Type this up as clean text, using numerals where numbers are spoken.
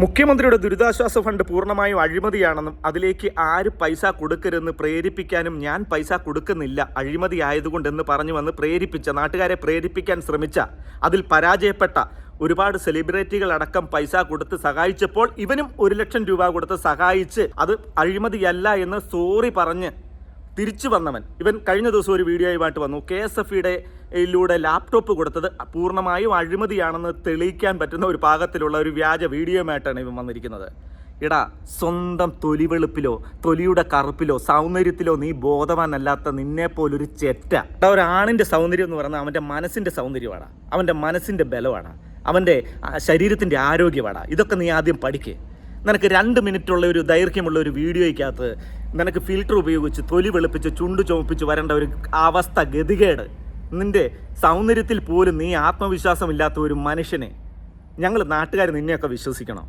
മുഖ്യമന്ത്രിയുടെ ദുരിതാശ്വാസ ഫണ്ട് പൂർണ്ണമായും അഴിമതിയാണെന്നും അതിലേക്ക് ആര് പൈസ കൊടുക്കരുതെന്ന് പ്രേരിപ്പിക്കാനും ഞാൻ പൈസ കൊടുക്കുന്നില്ല അഴിമതി ആയതുകൊണ്ടെന്ന് പറഞ്ഞു വന്ന് പ്രേരിപ്പിച്ച നാട്ടുകാരെ പ്രേരിപ്പിക്കാൻ ശ്രമിച്ച അതിൽ പരാജയപ്പെട്ട ഒരുപാട് സെലിബ്രിറ്റികൾ അടക്കം പൈസ കൊടുത്ത് സഹായിച്ചപ്പോൾ ഇവനും 1 ലക്ഷം രൂപ കൊടുത്ത് സഹായിച്ച് അത് അഴിമതിയല്ല എന്ന് സോറി പറഞ്ഞ് തിരിച്ചു വന്നവൻ ഇവൻ കഴിഞ്ഞ ദിവസം ഒരു വീഡിയോയുമായിട്ട് വന്നു. KSFE-യിലൂടെ ലാപ്ടോപ്പ് കൊടുത്തത് പൂർണ്ണമായും അഴിമതിയാണെന്ന് തെളിയിക്കാൻ പറ്റുന്ന ഒരു പാകത്തിലുള്ള ഒരു വ്യാജ വീഡിയോയുമായിട്ടാണ് ഇവൻ വന്നിരിക്കുന്നത്. എടാ, സ്വന്തം തൊലിവെളുപ്പിലോ തൊലിയുടെ കറുപ്പിലോ സൗന്ദര്യത്തിലോ നീ ബോധവാനല്ലാത്ത നിന്നെപ്പോലൊരു ചെറ്റ. ഒരാണിൻ്റെ സൗന്ദര്യം എന്ന് പറഞ്ഞാൽ അവൻ്റെ മനസ്സിൻ്റെ സൗന്ദര്യമാണ്, അവൻ്റെ മനസ്സിൻ്റെ ബലമാണ്, അവൻ്റെ ശരീരത്തിൻ്റെ ആരോഗ്യമാണ്. ഇതൊക്കെ നീ ആദ്യം പഠിക്കുക. നിനക്ക് 2 മിനിറ്റുള്ള ഒരു ദൈർഘ്യമുള്ള ഒരു വീഡിയോയ്ക്കകത്ത് നിനക്ക് ഫിൽറ്റർ ഉപയോഗിച്ച് തൊലി വെളുപ്പിച്ച് ചുണ്ടു ചുമപ്പിച്ച് വരേണ്ട ഒരു അവസ്ഥ, ഗതികേട്. നിൻ്റെ സൗന്ദര്യത്തിൽ പോലും നീ ആത്മവിശ്വാസമില്ലാത്ത ഒരു മനുഷ്യനെ ഞങ്ങൾ നാട്ടുകാർ നിന്നെയൊക്കെ വിശ്വസിക്കണം?